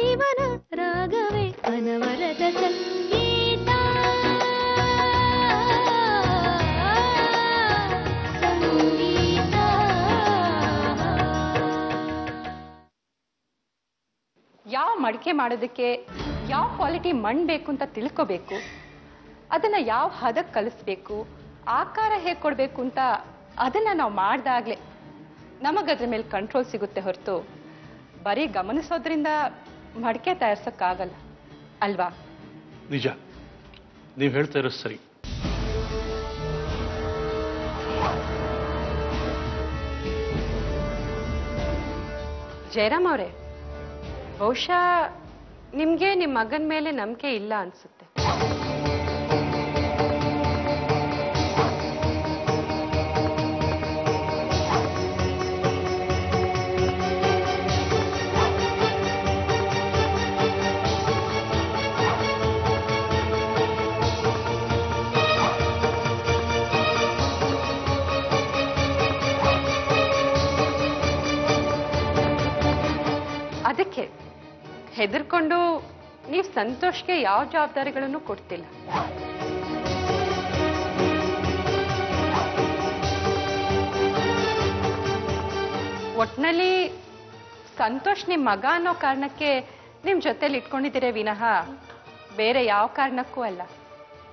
ಜೀವನ ರಾಗವೇ ಅನವರತ ಸಂಗೀತ ಸಂಗೀತ. ಯಾವ ಮಡಿಕೆ ಮಾಡೋದಕ್ಕೆ ಯಾವ ಕ್ವಾಲಿಟಿ ಮಣ್ಣು ಬೇಕು ಅಂತ ತಿಳ್ಕೋಬೇಕು, ಅದನ್ನ ಯಾವ ಹದಕ್ಕೆ ಕಲಿಸ್ಬೇಕು, ಆಕಾರ ಹೇಗೆ ಕೊಡಬೇಕು ಅಂತ ಅದನ್ನ ನಾವು ಮಾಡ್ದಾಗ್ಲೇ ನಮಗದ್ರ ಮೇಲೆ ಕಂಟ್ರೋಲ್ ಸಿಗುತ್ತೆ ಹೊರತು ಬರೀ ಗಮನಿಸೋದ್ರಿಂದ ಮಡಿಕೆ ತಯಾರಿಸಕ್ಕಾಗಲ್ಲ ಅಲ್ವಾ? ನಿಜ, ನೀವು ಹೇಳ್ತಾ ಇರೋದು ಸರಿ. ಜಯರಾಮ್ ಅವರೇ, ಬಹುಶಃ ನಿಮ್ಗೆ ನಿಮ್ಮ ಮಗನ ಮೇಲೆ ನಂಬಿಕೆ ಇಲ್ಲ ಅನ್ಸುತ್ತೆ. ಅದಕ್ಕೆ ಹೆದರ್ಕೊಂಡು ನೀವು ಸಂತೋಷ್ಗೆ ಯಾವ ಜವಾಬ್ದಾರಿಗಳನ್ನು ಕೊಡ್ತಿಲ್ಲ. ಒಟ್ನಲ್ಲಿ ಸಂತೋಷ್ ನಿಮ್ ಮಗ ಅನ್ನೋ ಕಾರಣಕ್ಕೆ ನಿಮ್ ಜೊತೆಲಿ ಇಟ್ಕೊಂಡಿದ್ದೀರೇ ವಿನಃ ಬೇರೆ ಯಾವ ಕಾರಣಕ್ಕೂ ಅಲ್ಲ.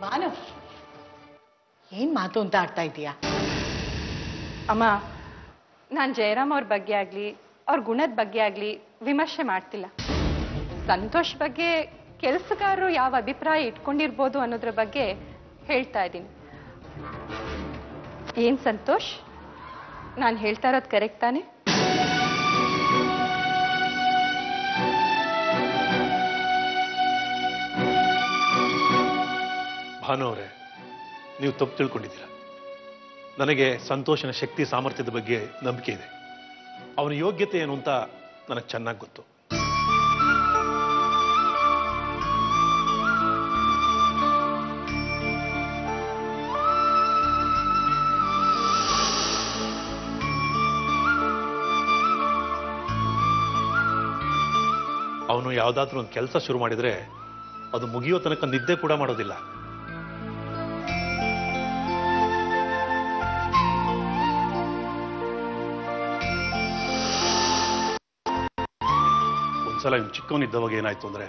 ಭಾನು, ಏನ್ ಮಾತು ಅಂತ ಆಡ್ತಾ ಇದೀಯಾ? ಅಮ್ಮ, ನಾನ್ ಜಯರಾಮ್ ಅವ್ರ ಬಗ್ಗೆ ಆಗ್ಲಿ ಅವ್ರ ಗುಣದ ಬಗ್ಗೆ ಆಗ್ಲಿ ವಿಮರ್ಶೆ ಮಾಡ್ತಿಲ್ಲ. ಸಂತೋಷ್ ಬಗ್ಗೆ ಕೆಲಸಗಾರರು ಯಾವ ಅಭಿಪ್ರಾಯ ಇಟ್ಕೊಂಡಿರ್ಬೋದು ಅನ್ನೋದ್ರ ಬಗ್ಗೆ ಹೇಳ್ತಾ ಇದ್ದೀನಿ. ಏನ್ ಸಂತೋಷ್, ನಾನು ಹೇಳ್ತಾ ಇರೋದು ಕರೆಕ್ಟ್ ತಾನೆ? ಭಾನು ಅವರೇ, ನೀವು ತಪ್ಪು ತಿಳ್ಕೊಂಡಿದ್ದೀರಾ. ನನಗೆ ಸಂತೋಷನ ಶಕ್ತಿ ಸಾಮರ್ಥ್ಯದ ಬಗ್ಗೆ ನಂಬಿಕೆ ಇದೆ. ಅವನ ಯೋಗ್ಯತೆ ಏನು ಅಂತ ನನಗೆ ಚೆನ್ನಾಗಿ ಗೊತ್ತು. ಅವನು ಯಾವುದಾದ್ರೂ ಒಂದು ಕೆಲಸ ಶುರು ಮಾಡಿದ್ರೆ ಅದು ಮುಗಿಯೋ ತನಕ ನಿದ್ದೆ ಕೂಡ ಮಾಡೋದಿಲ್ಲ. ಒಂದ್ಸಲ ಇವನು ಚಿಕ್ಕವನಿದ್ದವಾಗ ಏನಾಯ್ತು ಅಂದ್ರೆ,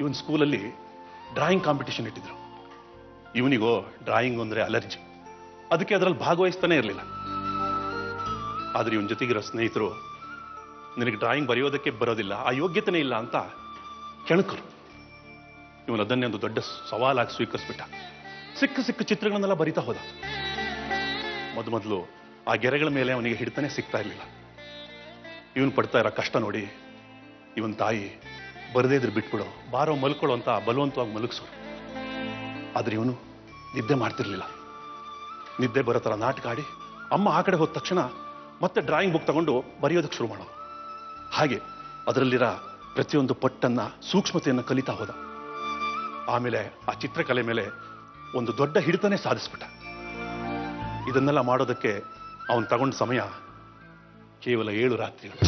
ಇವನ್ ಸ್ಕೂಲಲ್ಲಿ ಡ್ರಾಯಿಂಗ್ ಕಾಂಪಿಟಿಷನ್ ಇಟ್ಟಿದ್ರು. ಇವನಿಗೋ ಡ್ರಾಯಿಂಗ್ ಅಂದ್ರೆ ಅಲರ್ಜಿ, ಅದಕ್ಕೆ ಅದರಲ್ಲಿ ಭಾಗವಹಿಸ್ತಾನೆ ಇರಲಿಲ್ಲ. ಆದ್ರೆ ಇವನ್ ಜೊತೆಗಿರೋ ಸ್ನೇಹಿತರು, ನಿನಗೆ ಡ್ರಾಯಿಂಗ್ ಬರೆಯೋದಕ್ಕೆ ಬರೋದಿಲ್ಲ, ಆ ಯೋಗ್ಯತೆನೇ ಇಲ್ಲ ಅಂತ ಕೆಣಕರು. ಇವನು ಅದನ್ನೇ ಒಂದು ದೊಡ್ಡ ಸವಾಲಾಗಿ ಸ್ವೀಕರಿಸ್ಬಿಟ್ಟ. ಸಿಕ್ಕ ಸಿಕ್ಕ ಚಿತ್ರಗಳನ್ನೆಲ್ಲ ಬರಿತಾ ಹೋದ. ಮೊದಲು ಆ ಗೆರೆಗಳ ಮೇಲೆ ಅವನಿಗೆ ಹಿಡಿತಾನೆ ಸಿಗ್ತಾ ಇರಲಿಲ್ಲ. ಇವನು ಪಡ್ತಾ ಇರೋ ಕಷ್ಟ ನೋಡಿ ಇವನ್ ತಾಯಿ ಬರದೇ ಇದ್ರೆ ಬಿಟ್ಬಿಡೋ, ಬಾರೋ ಮಲ್ಕೊಳ್ಳೋ ಅಂತ ಬಲವಂತವಾಗಿ ಮಲಗಿಸೋರು. ಆದ್ರೆ ಇವನು ನಿದ್ದೆ ಮಾಡ್ತಿರ್ಲಿಲ್ಲ. ನಿದ್ದೆ ಬರೋ ಥರ ನಾಟಕ ಆಡಿ ಅಮ್ಮ ಆ ಕಡೆ ಹೋದ ತಕ್ಷಣ ಮತ್ತೆ ಡ್ರಾಯಿಂಗ್ ಬುಕ್ ತಗೊಂಡು ಬರೆಯೋದಕ್ಕೆ ಶುರು ಮಾಡೋದು. ಹಾಗೆ ಅದರಲ್ಲಿರೋ ಪ್ರತಿಯೊಂದು ಪಟ್ಟನ್ನ ಸೂಕ್ಷ್ಮತೆಯನ್ನು ಕಲಿತಾ ಹೋದ. ಆಮೇಲೆ ಆ ಚಿತ್ರಕಲೆ ಮೇಲೆ ಒಂದು ದೊಡ್ಡ ಹಿಡಿತನೇ ಸಾಧಿಸ್ಬಿಟ್ಟ. ಇದನ್ನೆಲ್ಲ ಮಾಡೋದಕ್ಕೆ ಅವನು ತಗೊಂಡ ಸಮಯ ಕೇವಲ 7 ರಾತ್ರಿಗಳು.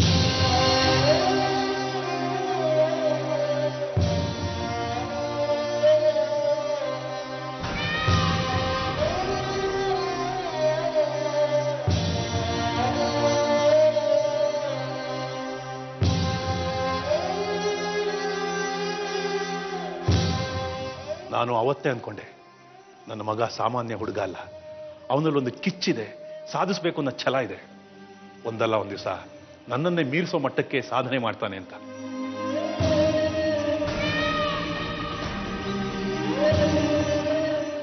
ನಾನು ಅವತ್ತೇ ಅನ್ಕೊಂಡೆ, ನನ್ನ ಮಗ ಸಾಮಾನ್ಯ ಹುಡುಗ ಅಲ್ಲ, ಅವನಲ್ಲೊಂದು ಕಿಚ್ಚಿದೆ, ಸಾಧಿಸಬೇಕು ಅನ್ನೋ ಛಲ ಇದೆ. ಒಂದಲ್ಲ ಒಂದು ದಿವಸ ನನ್ನನ್ನೇ ಮೀರಿಸೋ ಮಟ್ಟಕ್ಕೆ ಸಾಧನೆ ಮಾಡ್ತಾನೆ ಅಂತ.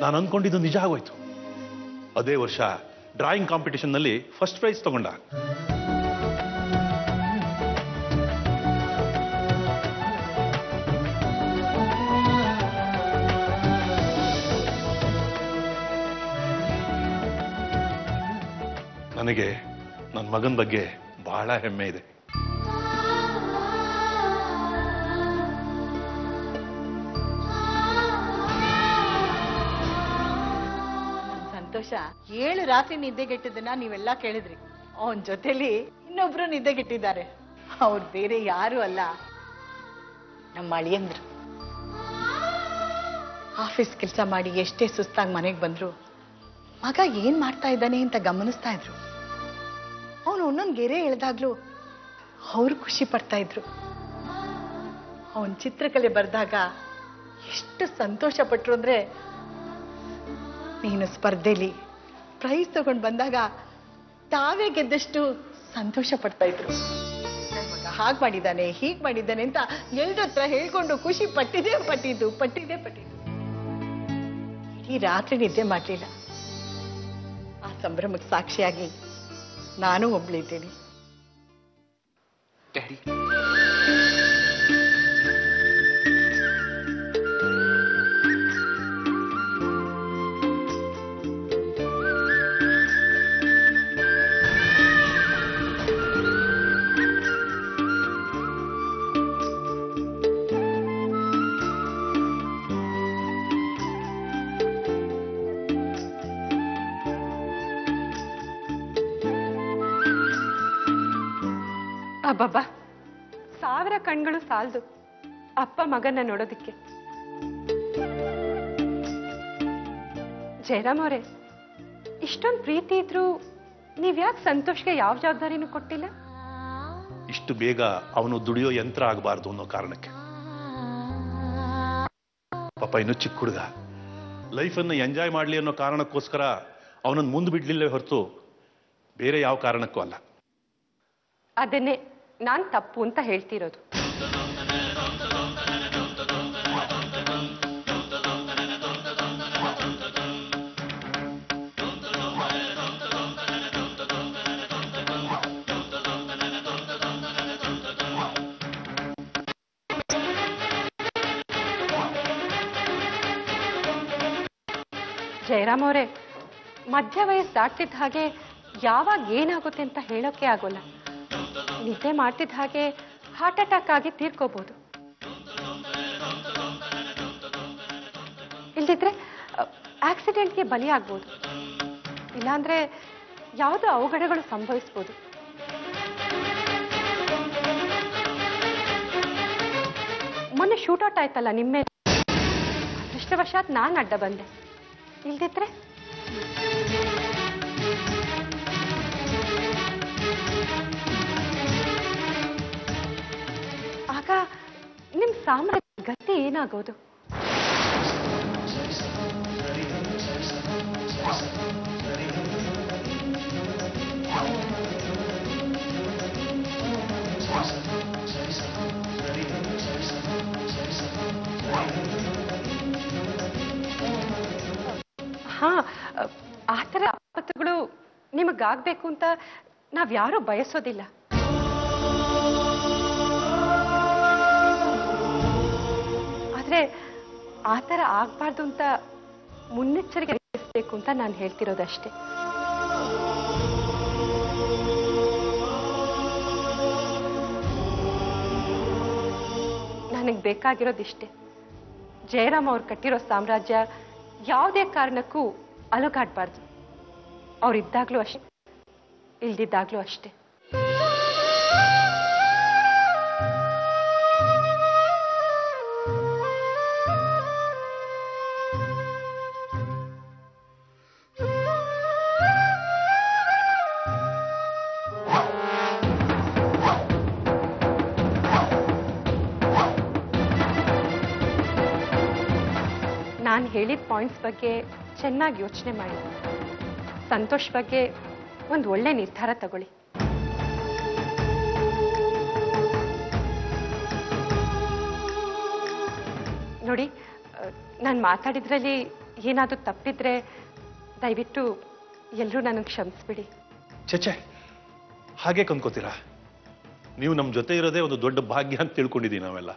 ನಾನು ಅನ್ಕೊಂಡಿದ್ದು ನಿಜ ಆಗೋಯ್ತು. ಅದೇ ವರ್ಷ ಡ್ರಾಯಿಂಗ್ ಕಾಂಪಿಟಿಷನ್ ನಲ್ಲಿ ಫಸ್ಟ್ ಪ್ರೈಸ್ ತಗೊಂಡ. ನನಗೆ ನನ್ನ ಮಗನ ಬಗ್ಗೆ ಬಹಳ ಹೆಮ್ಮೆ ಇದೆ. ಸಂತೋಷ, 7 ರಾತ್ರಿ ನಿದ್ದೆಗೆಟ್ಟಿದ್ದನ್ನ ನೀವೆಲ್ಲ ಕೇಳಿದ್ರಿ. ಅವನ್ ಜೊತೆಲಿ ಇನ್ನೊಬ್ರು ನಿದ್ದೆಗೆಟ್ಟಿದ್ದಾರೆ. ಅವ್ರು ಬೇರೆ ಯಾರು ಅಲ್ಲ, ನಮ್ಮ ಅಳಿಯಂದ್ರು. ಆಫೀಸ್ ಕೆಲಸ ಮಾಡಿ ಎಷ್ಟೇ ಸುಸ್ತಾಗಿ ಮನೆಗೆ ಬಂದ್ರು ಮಗ ಏನ್ ಮಾಡ್ತಾ ಇದ್ದಾನೆ ಅಂತ ಗಮನಿಸ್ತಾ ಇದ್ರು. ಅವನು ಒಂದೊಂದು ಗೆರೆ ಎಳೆದಾಗ್ಲೂ ಅವ್ರು ಖುಷಿ ಪಡ್ತಾ ಇದ್ರು. ಅವನ್ ಚಿತ್ರಕಲೆ ಬರೆದಾಗ ಎಷ್ಟು ಸಂತೋಷ ಪಟ್ರು ಅಂದ್ರೆ, ನೀನು ಸ್ಪರ್ಧೆಲಿ ಪ್ರೈಸ್ ತಗೊಂಡು ಬಂದಾಗ ತಾವೇ ಗೆದ್ದಷ್ಟು ಸಂತೋಷ ಪಡ್ತಾ ಇದ್ರು. ನನ್ ಮಗ ಹಾಗೆ ಮಾಡಿದ್ದಾನೆ ಹೀಗೆ ಮಾಡಿದ್ದಾನೆ ಅಂತ ಎಲ್ಲರ ಹತ್ರ ಹೇಳ್ಕೊಂಡು ಖುಷಿ ಪಟ್ಟಿದ್ದು. ಇಡೀ ರಾತ್ರಿ ನಿದ್ದೆ ಮಾಡಲಿಲ್ಲ. ಆ ಸಂಭ್ರಮಕ್ಕೆ ಸಾಕ್ಷಿಯಾಗಿ ನಾನು ಒಬ್ಳಿದ್ದೀನಿ. ಡ್ಯಾಡಿ, ಅಬ್ಬಬ್ಬಾ, 1000 ಕಣ್ಗಳು ಸಾಲದು ಅಪ್ಪ ಮಗನ್ನ ನೋಡೋದಿಕ್ಕೆ. ಜಯರಾಮ್ ಅವರೇ, ಇಷ್ಟೊಂದು ಪ್ರೀತಿ ಇದ್ರು ನೀವ್ಯಾಕೆ ಸಂತೋಷ್ಗೆ ಯಾವ ಜವಾಬ್ದಾರಿನೂ ಕೊಟ್ಟಿಲ್ಲ? ಇಷ್ಟು ಬೇಗ ಅವನು ದುಡಿಯೋ ಯಂತ್ರ ಆಗಬಾರ್ದು ಅನ್ನೋ ಕಾರಣಕ್ಕೆ. ಪಾಪ ಇನ್ನು ಚಿಕ್ಕ ಹುಡುಗ, ಲೈಫನ್ನು ಎಂಜಾಯ್ ಮಾಡಲಿ ಅನ್ನೋ ಕಾರಣಕ್ಕೋಸ್ಕರ ಅವನನ್ನು ಮುಂದೆ ಬಿಡ್ಲಿಲ್ಲೇ ಹೊರತು ಬೇರೆ ಯಾವ ಕಾರಣಕ್ಕೂ ಅಲ್ಲ. ಅದನ್ನೇ ನಾನ್ ತಪ್ಪು ಅಂತ ಹೇಳ್ತಿರೋದು. ಜಯರಾಮ್ ಅವರೇ, ಮಧ್ಯ ವಯಸ್ಸು ದಾಟ್ತಿದ್ದ ಹಾಗೆ ಯಾವಾಗ ಏನಾಗುತ್ತೆ ಅಂತ ಹೇಳೋಕೆ ಆಗೋಲ್ಲ. ನಿದ್ದೆ ಮಾಡ್ತಿದ್ದ ಹಾಗೆ ಹಾರ್ಟ್ ಅಟ್ಯಾಕ್ ಆಗಿ ತೀರ್ಕೋಬಹುದು. ಇಲ್ದಿದ್ರೆ ಆಕ್ಸಿಡೆಂಟ್ಗೆ ಬಲಿಯಾಗ್ಬೋದು. ಇಲ್ಲಾಂದ್ರೆ ಯಾವುದೋ ಅವಘಡಗಳು ಸಂಭವಿಸ್ಬೋದು. ಮೊನ್ನೆ ಶೂಟೌಟ್ ಆಯ್ತಲ್ಲ ನಿಮ್ಮೆ, ಅದೃಷ್ಟವಶಾತ್ ನಾನು ಅಡ್ಡ ಬಂದೆ. ಇಲ್ದಿದ್ರೆ ಆಗ ನಿಮ್ ಸಾಮ್ರಾಜ್ಯ ಗತಿ ಏನಾಗೋದು? ಹಾ, ಆ ಥರ ಆಪತ್ತುಗಳು ನಿಮಗಾಗಬೇಕು ಅಂತ ನಾವ್ಯಾರೂ ಬಯಸೋದಿಲ್ಲ. ಆದ್ರೆ ಆ ಥರ ಆಗ್ಬಾರ್ದು ಅಂತ ಮುನ್ನೆಚ್ಚರಿಕೆ ವಹಿಸಬೇಕು ಅಂತ ನಾನು ಹೇಳ್ತಿರೋದಷ್ಟೇ. ನನಗೆ ಬೇಕಾಗಿರೋದಿಷ್ಟೇ, ಜಯರಾಮ್ ಅವ್ರು ಕಟ್ಟಿರೋ ಸಾಮ್ರಾಜ್ಯ ಯಾವುದೇ ಕಾರಣಕ್ಕೂ ಅಲುಗಾಡ್ಬಾರ್ದು. ಅವ್ರಿದ್ದಾಗ್ಲೂ ಅಷ್ಟೇ, ಇಲ್ದಿದ್ದಾಗ್ಲೂ ಅಷ್ಟೇ. ನಾನು ಹೇಳಿದ ಪಾಯಿಂಟ್ಸ್ ಬಗ್ಗೆ ಚೆನ್ನಾಗಿ ಯೋಚನೆ ಮಾಡಿ ಸಂತೋಷ್ ಬಗ್ಗೆ ಒಂದು ಒಳ್ಳೆ ನಿರ್ಧಾರ ತಗೊಳ್ಳಿ. ನೋಡಿ, ನಾನು ಮಾತಾಡಿದ್ರಲ್ಲಿ ಏನಾದರೂ ತಪ್ಪಿದ್ರೆ ದಯವಿಟ್ಟು ಎಲ್ಲರೂ ನನಗೆ ಕ್ಷಮಿಸ್ಬಿಡಿ. ಚೇಚೆ, ಹಾಗೆ ಕಂದ್ಕೋತೀರಾ? ನೀವು ನಮ್ಮ ಜೊತೆ ಇರೋದೇ ಒಂದು ದೊಡ್ಡ ಭಾಗ್ಯ ಅಂತ ತಿಳ್ಕೊಂಡಿದ್ದೀವಿ ನಾವೆಲ್ಲ.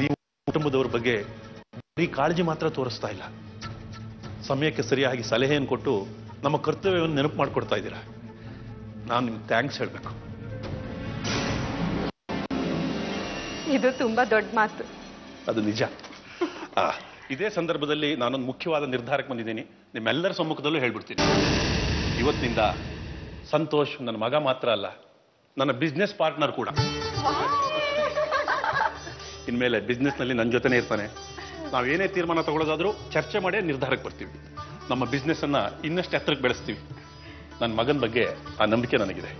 ನೀವು ಕುಟುಂಬದವ್ರ ಬಗ್ಗೆ ಬರೀ ಕಾಳಜಿ ಮಾತ್ರ ತೋರಿಸ್ತಾ ಇಲ್ಲ, ಸಮಯಕ್ಕೆ ಸರಿಯಾಗಿ ಸಲಹೆಯನ್ನು ಕೊಟ್ಟು ನಮ್ಮ ಕರ್ತವ್ಯವನ್ನು ನೆನಪು ಮಾಡಿಕೊಡ್ತಾ ಇದ್ದೀರಾ. ನಾನು ನಿಮ್ಗೆ ಥ್ಯಾಂಕ್ಸ್ ಹೇಳಬೇಕು. ಇದು ತುಂಬಾ ದೊಡ್ಡ ಮಾತು. ಅದು ನಿಜ. ಇದೇ ಸಂದರ್ಭದಲ್ಲಿ ನಾನೊಂದು ಮುಖ್ಯವಾದ ನಿರ್ಧಾರಕ್ಕೆ ಬಂದಿದ್ದೀನಿ. ನಿಮ್ಮೆಲ್ಲರ ಸಮ್ಮುಖದಲ್ಲೂ ಹೇಳ್ಬಿಡ್ತೀನಿ. ಇವತ್ತಿನಿಂದ ಸಂತೋಷ್ ನನ್ನ ಮಗ ಮಾತ್ರ ಅಲ್ಲ, ನನ್ನ ಬಿಸ್ನೆಸ್ ಪಾರ್ಟ್ನರ್ ಕೂಡ. ಇನ್ಮೇಲೆ ಬಿಸ್ನೆಸ್ನಲ್ಲಿ ನನ್ನ ಜೊತೆನೇ ಇರ್ತಾನೆ. ನಾವೇನೇ ತೀರ್ಮಾನ ತಗೊಳ್ಳೋದಾದ್ರೂ ಚರ್ಚೆ ಮಾಡೇ ನಿರ್ಧಾರಕ್ಕೆ ಬರ್ತೀವಿ. ನಮ್ಮ ಬಿಸ್ನೆಸ್ ಅನ್ನ ಇನ್ನಷ್ಟು ಎತ್ತರಕ್ಕೆ ಬೆಳೆಸ್ತೀವಿ. ನನ್ನ ಮಗನ ಬಗ್ಗೆ ಆ ನಂಬಿಕೆ ನನಗಿದೆ.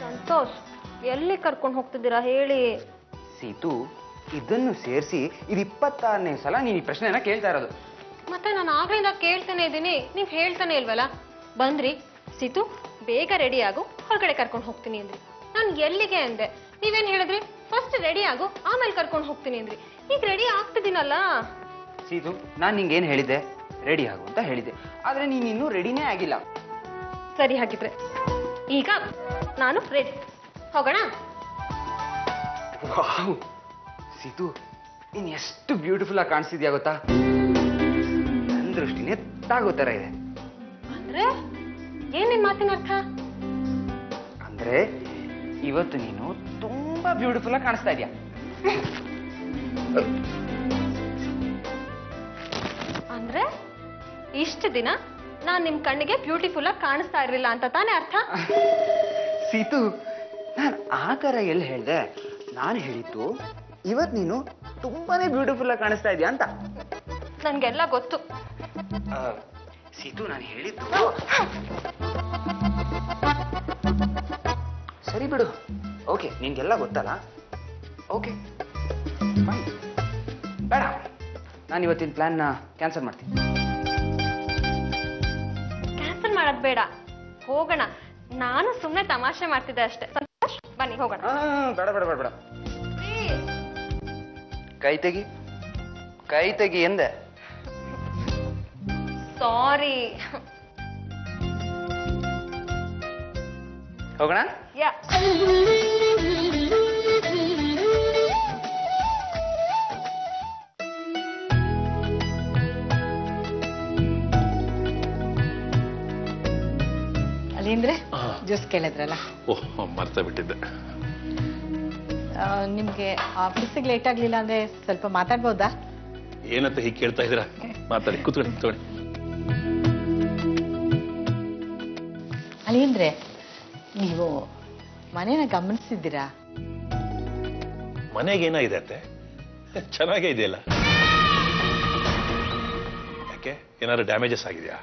ಸಂತೋಷ್, ಎಲ್ಲಿ ಕರ್ಕೊಂಡು ಹೋಗ್ತಿದ್ದೀರಾ ಹೇಳಿ? ಸೀತು, ಇದನ್ನು ಸೇರಿಸಿ ಇದು 26ನೇ ಸಲ ನೀನು ಈ ಪ್ರಶ್ನೆನ ಕೇಳ್ತಾ ಇರೋದು. ಮತ್ತೆ ನಾನು ಆಗ್ಲಿಂದ ಕೇಳ್ತಾನೆ ಇದ್ದೀನಿ, ನೀವ್ ಹೇಳ್ತಾನೆ ಇಲ್ವಲ್ಲ. ಬಂದ್ರಿ ಸೀತು, ಬೇಗ ರೆಡಿ ಆಗು, ಹೊರಗಡೆ ಕರ್ಕೊಂಡು ಹೋಗ್ತೀನಿ ಅಂದ್ರಿ. ನಾನು ಎಲ್ಲಿಗೆ ಅಂದೆ, ನೀವೇನ್ ಹೇಳಿದ್ರಿ? ಫಸ್ಟ್ ರೆಡಿ ಆಗು, ಆಮೇಲೆ ಕರ್ಕೊಂಡು ಹೋಗ್ತೀನಿ ಅಂದ್ರಿ. ಈಗ ರೆಡಿ ಆಗ್ತಿದ್ದೀನಲ್ಲ. ಸೀತು, ನಾನು ನಿಂಗೇನು ಹೇಳಿದ್ದೆ? ರೆಡಿ ಆಗು ಅಂತ ಹೇಳಿದ್ದೆ. ಆದ್ರೆ ನೀನು ಇನ್ನೂ ರೆಡಿನೇ ಆಗಿಲ್ಲ. ಸರಿ, ಹಾಗಿದ್ರೆ ಈಗ ನಾನು ರೆಡಿ. ಹೋಗೋಣ? ವಾವ್ ಸೀತು, ನೀನ್ ಎಷ್ಟು ಬ್ಯೂಟಿಫುಲ್ ಆಗಿ ಕಾಣಿಸ್ತಿದ್ಯಾ ಗೊತ್ತಾ? ನನ್ನ ದೃಷ್ಟಿನೇ ತಾಗೋ ತರ ಇದೆ. ಅಂದ್ರೆ ಏನ್ ನಿನ್ ಮಾತಿನ ಅರ್ಥ? ಅಂದ್ರೆ ಇವತ್ತು ನೀನು ತುಂಬಾ ಬ್ಯೂಟಿಫುಲ್ ಆಗಿ ಕಾಣಿಸ್ತಾ ಇದೀಯ. ಅಂದ್ರೆ ಇಷ್ಟು ದಿನ ನಾನ್ ನಿಮ್ ಕಣ್ಣಿಗೆ ಬ್ಯೂಟಿಫುಲ್ ಆಗಿ ಕಾಣಿಸ್ತಾ ಇರ್ಲಿಲ್ಲ ಅಂತ ತಾನೇ ಅರ್ಥ? ಸೀತು, ನಾನು ಆ ತರ ಎಲ್ಲಿ ಹೇಳ್ದೆ? ನಾನು ಹೇಳಿದ್ದು ಇವತ್ ನೀನು ತುಂಬಾನೇ ಬ್ಯೂಟಿಫುಲ್ ಆಗಿ ಕಾಣಿಸ್ತಾ ಇದೀಯ ಅಂತ. ನನ್ಗೆಲ್ಲ ಗೊತ್ತು. ಸೀತು, ನಾನು ಹೇಳಿದ್ದು ಸರಿ ಬಿಡು. ಓಕೆ, ನಿನ್ಗೆಲ್ಲ ಗೊತ್ತಲ್ಲ. ಓಕೆ ಫೈನ್, ಬೇಡ, ನಾನು ಇವತ್ತಿನ ಪ್ಲಾನ್ನ ಕ್ಯಾನ್ಸಲ್ ಮಾಡ್ತೀನಿ. ಕ್ಯಾನ್ಸಲ್ ಮಾಡೋದ್ ಬೇಡ, ಹೋಗೋಣ. ನಾನು ಸುಮ್ನೆ ತಮಾಷೆ ಮಾಡ್ತಿದ್ದೆ ಅಷ್ಟೇ. ಸಂತೋಷ್, ಬನ್ನಿ ಹೋಗೋಣ. ಬೇಡ ಬೇಡ ಬೇಡ ಬೇಡ, ಕೈ ತೆಗಿ, ಕೈ ತೆಗಿ ಎಂದೆ. ಸಾರಿ. ಹೋಗೋಣ? ಯಾ. ಅಲ್ಲಿಂದ್ರೆ ಜ್ಯೂಸ್ ಕೇಳಿದ್ರಲ್ಲ? ಓಹ್, ಮರ್ತಾ ಬಿಟ್ಟಿದ್ದೆ. ನಿಮ್ಗೆ ಆಫೀಸಿಗೆ ಲೇಟ್ ಆಗ್ಲಿಲ್ಲ ಅಂದ್ರೆ ಸ್ವಲ್ಪ ಮಾತಾಡ್ಬೋದಾ? ಏನಂತ ಹೀಗೆ ಕೇಳ್ತಾ ಇದ್ದೀರಾ? ಮಾತಾಡಿ, ಕೂತ್ಕೊಳ್ಳಿ ಕೂತ್ಕೊಳ್ಳಿ. ಅಲ್ಲಿಂದ್ರೆ ನೀವು ಮನೇನ ಗಮನಿಸಿದ್ದೀರಾ? ಮನೆಗೆ ಏನಾಗಿದೆ ಅಂತೆ? ಚೆನ್ನಾಗೇ ಇದೆಯಲ್ಲ. ಯಾಕೆ, ಏನಾದ್ರು ಡ್ಯಾಮೇಜಸ್ ಆಗಿದೆಯಾ?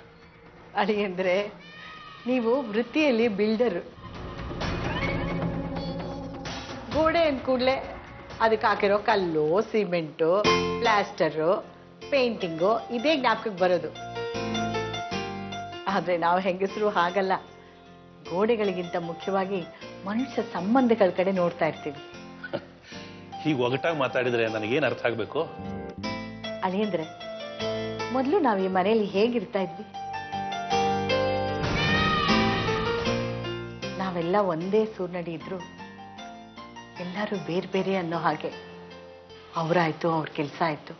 ಅಳಿಯಂದ್ರೆ ನೀವು ವೃತ್ತಿಯಲ್ಲಿ ಬಿಲ್ಡರ್. ಗೋಡೆ ಅಂದ ಕೂಡಲೇ ಅದಕ್ಕೆ ಹಾಕಿರೋ ಕಲ್ಲು, ಸಿಮೆಂಟು, ಪ್ಲಾಸ್ಟರು, ಪೇಂಟಿಂಗು ಇದೇ ಜ್ಞಾಪಕಕ್ಕೆ ಬರೋದು. ಆದ್ರೆ ನಾವು ಹೆಂಗಸರು ಹಾಗಲ್ಲ. ಗೋಡೆಗಳಿಗಿಂತ ಮುಖ್ಯವಾಗಿ ಮನುಷ್ಯ ಸಂಬಂಧಗಳ ಕಡೆ ನೋಡ್ತಾ ಇರ್ತೀವಿ. ಹೀಗೆ ಒಗಟಾಗಿ ಮಾತಾಡಿದ್ರೆ ನನಗೇನು ಅರ್ಥ ಆಗ್ಬೇಕು? ಅಳಿಯಂದ್ರೆ ಮೊದಲು ನಾವು ಈ ಮನೆಯಲ್ಲಿ ಹೇಗಿರ್ತಾ ಇದ್ವಿ? ನಾವೆಲ್ಲ ಒಂದೇ ಸೂರ್ನಡಿ ಇದ್ರು ಎಲ್ಲರೂ ಬೇರೆ ಬೇರೆ ಅನ್ನೋ ಹಾಗೆ. ಅವರಾಯ್ತು, ಅವ್ರ ಕೆಲಸ ಆಯ್ತು.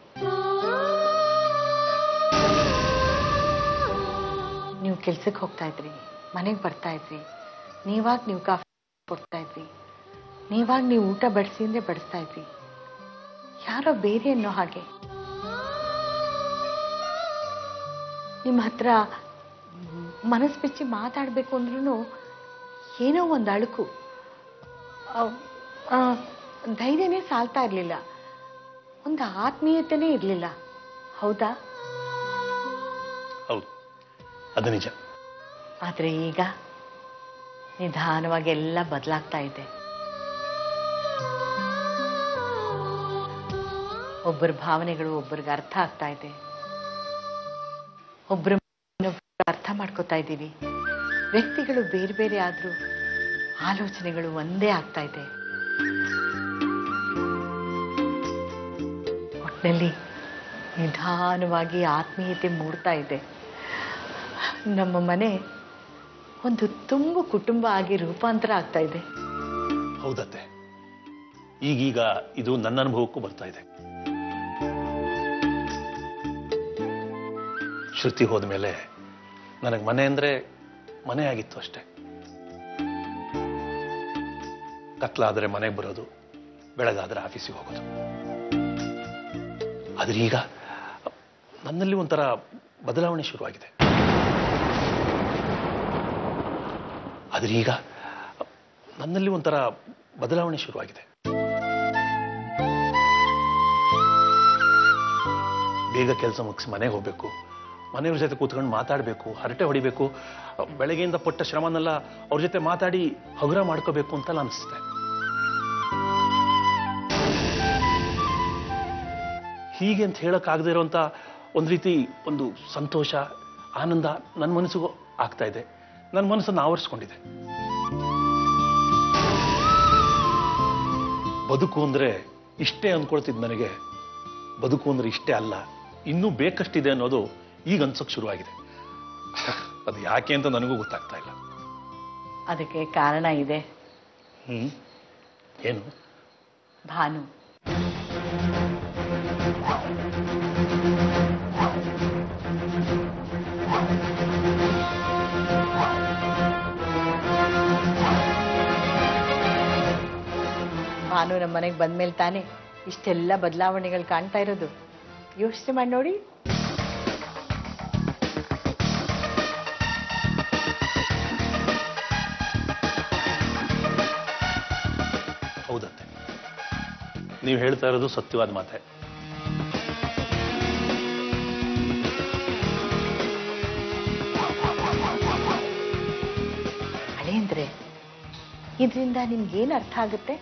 ನೀವು ಕೆಲ್ಸಕ್ಕೆ ಹೋಗ್ತಾ ಇದ್ರಿ, ಮನೆಗೆ ಬರ್ತಾ ಇದ್ರಿ. ನೀವಾಗ ನೀವು ಕಾಫಿ ಕೊಡ್ತಾ ಇದ್ರಿ, ನೀವಾಗ ನೀವು ಊಟ ಬಡಿಸಿ ಅಂದ್ರೆ ಬಡಿಸ್ತಾ ಇದ್ರಿ. ಯಾರೋ ಬೇರೆ ಅನ್ನೋ ಹಾಗೆ. ನಿಮ್ಮ ಹತ್ರ ಮನಸ್ಸು ಬಿಚ್ಚಿ ಮಾತಾಡ್ಬೇಕು ಅಂದ್ರೂ ಏನೋ ಒಂದು ಅಳುಕು, ಧೈರ್ಯನೇ ಸಾಲ್ತಾ ಇರ್ಲಿಲ್ಲ, ಒಂದು ಆತ್ಮೀಯತೆನೇ ಇರ್ಲಿಲ್ಲ. ಹೌದಾ? ಹೌದು, ಅದು ನಿಜ. ಆದ್ರೆ ಈಗ ನಿಧಾನವಾಗಿ ಎಲ್ಲ ಬದಲಾಗ್ತಾ ಇದೆ. ಒಬ್ಬರ ಭಾವನೆಗಳು ಒಬ್ಬರಿಗೆ ಅರ್ಥ ಆಗ್ತಾ ಇದೆ, ಒಬ್ಬರ ಅರ್ಥ ಮಾಡ್ಕೋತಾ ಇದ್ದೀವಿ. ವ್ಯಕ್ತಿಗಳು ಬೇರೆ ಬೇರೆ ಆದ್ರೂ ಆಲೋಚನೆಗಳು ಒಂದೇ ಆಗ್ತಾ ಇದೆ. ಒಟ್ಟಿನಲ್ಲಿ ನಿಧಾನವಾಗಿ ಆತ್ಮೀಯತೆ ಮೂಡ್ತಾ ಇದೆ. ನಮ್ಮ ಮನೆ ಒಂದು ತುಂಬು ಕುಟುಂಬ ಆಗಿ ರೂಪಾಂತರ ಆಗ್ತಾ ಇದೆ. ಹೌದತ್ತೆ, ಈಗೀಗ ಇದು ನನ್ನ ಅನುಭವಕ್ಕೂ ಬರ್ತಾ ಇದೆ. ಶ್ರುತಿ ಹೋದ್ಮೇಲೆ ನನಗೆ ಮನೆ ಅಂದ್ರೆ ಮನೆ ಆಗಿತ್ತು ಅಷ್ಟೆ. ಕತ್ಲಾದ್ರೆ ಮನೆಗೆ ಬರೋದು, ಬೆಳಗಾದ್ರೆ ಆಫೀಸಿಗೆ ಹೋಗೋದು. ಆದ್ರೆ ಈಗ ನನ್ನಲ್ಲಿ ಒಂಥರ ಬದಲಾವಣೆ ಶುರುವಾಗಿದೆ. ಬೇಗ ಕೆಲಸ ಮುಗಿಸಿ ಮನೆಗೆ ಹೋಗ್ಬೇಕು, ಮನೆಯವ್ರ ಜೊತೆ ಕೂತ್ಕೊಂಡು ಮಾತಾಡಬೇಕು, ಹರಟೆ ಹೊಡಿಬೇಕು, ಬೆಳಗ್ಗೆಯಿಂದ ಪಟ್ಟ ಶ್ರಮನೆಲ್ಲ ಅವ್ರ ಜೊತೆ ಮಾತಾಡಿ ಹಗುರ ಮಾಡ್ಕೋಬೇಕು ಅಂತೆಲ್ಲ ಅನಿಸುತ್ತೆ. ಹೀಗೆ ಅಂತ ಹೇಳಕ್ಕಾಗದೇ ಇರೋಂಥ ಒಂದು ರೀತಿ ಒಂದು ಸಂತೋಷ, ಆನಂದ ನನ್ನ ಮನಸ್ಸಿಗೂ ಆಗ್ತಾ ಇದೆ. ನನ್ನ ಮನಸ್ಸನ್ನು ಆವರಿಸ್ಕೊಂಡಿದೆ. ಬದುಕು ಅಂದ್ರೆ ಇಷ್ಟೇ ಅಂದ್ಕೊಳ್ತಿದ್ ನನಗೆ ಬದುಕು ಅಂದ್ರೆ ಇಷ್ಟೇ ಅಲ್ಲ, ಇನ್ನೂ ಬೇಕಷ್ಟಿದೆ ಅನ್ನೋದು ಈಗ ಅನ್ಸೋಕ್ ಶುರುವಾಗಿದೆ. ಅದು ಯಾಕೆ ಅಂತ ನನಗೂ ಗೊತ್ತಾಗ್ತಾ ಇಲ್ಲ. ಅದಕ್ಕೆ ಕಾರಣ ಇದೆ. ಏನು? ಭಾನು. ಭಾನು ನಮ್ಮ ಮನೆಗೆ ಬಂದ್ಮೇಲೆ ತಾನೇ ಇಷ್ಟೆಲ್ಲ ಬದಲಾವಣೆಗಳು ಕಾಣ್ತಾ ಇರೋದು. ಯೋಚನೆ ಮಾಡಿ ನೋಡಿ. ಹೌದತ್ತೆ, ನೀವು ಹೇಳ್ತಾ ಇರೋದು ಸತ್ಯವಾದ ಮಾತೆ. ಅಳೇಂದ್ರೆ, ಇದರಿಂದ ನಿಮ್ಗೇನು ಅರ್ಥ ಆಗುತ್ತೆ?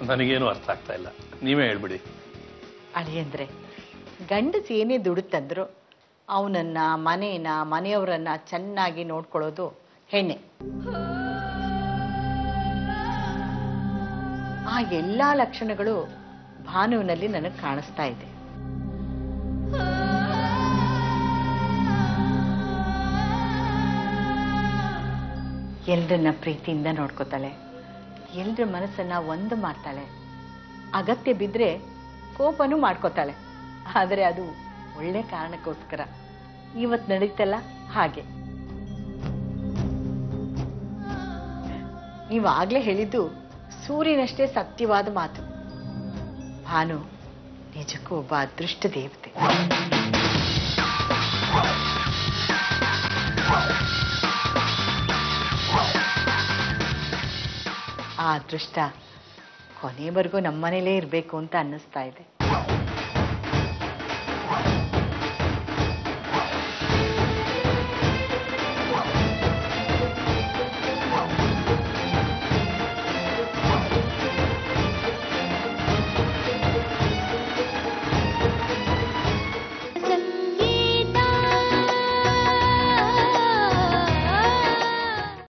ನನಗೇನು ಅರ್ಥ ಆಗ್ತಾ ಇಲ್ಲ, ನೀವೇ ಹೇಳ್ಬಿಡಿ. ಅಳಿಯಂದ್ರೆ, ಗಂಡಸ್ ಏನೇ ದುಡುತ್ತಂದ್ರು ಅವನನ್ನ, ಮನೇನ, ಮನೆಯವರನ್ನ ಚೆನ್ನಾಗಿ ನೋಡ್ಕೊಳ್ಳೋದು ಹೆಣ್ಣೆ. ಆ ಎಲ್ಲಾ ಲಕ್ಷಣಗಳು ಭಾನುವಿನಲ್ಲಿ ನನಗೆ ಕಾಣಿಸ್ತಾ ಇದೆ. ಎಲ್ರನ್ನ ಪ್ರೀತಿಯಿಂದ ನೋಡ್ಕೋತಾಳೆ, ಎಲ್ರ ಮನಸ್ಸನ್ನ ಒಂದು ಮಾಡ್ತಾಳೆ, ಅಗತ್ಯ ಬಿದ್ರೆ ಕೋಪನೂ ಮಾಡ್ಕೋತಾಳೆ. ಆದರೆ ಅದು ಒಳ್ಳೆ ಕಾರಣಕ್ಕೋಸ್ಕರ. ಇವತ್ತು ನಡೀತಲ್ಲ ಹಾಗೆ. ನೀವಾಗ್ಲೇ ಹೇಳಿದ್ದು ಸೂರ್ಯನಷ್ಟೇ ಸತ್ಯವಾದ ಮಾತು. ಭಾನು ನಿಜಕ್ಕೂ ಒಬ್ಬ ಅದೃಷ್ಟ ದೇವತೆ. ಆ ಅದೃಷ್ಟ ಕೊನೆವರೆಗೂ ನಮ್ಮನೇಲೇ ಇರಬೇಕು ಅಂತ ಅನ್ನಿಸ್ತಾ ಇದೆ.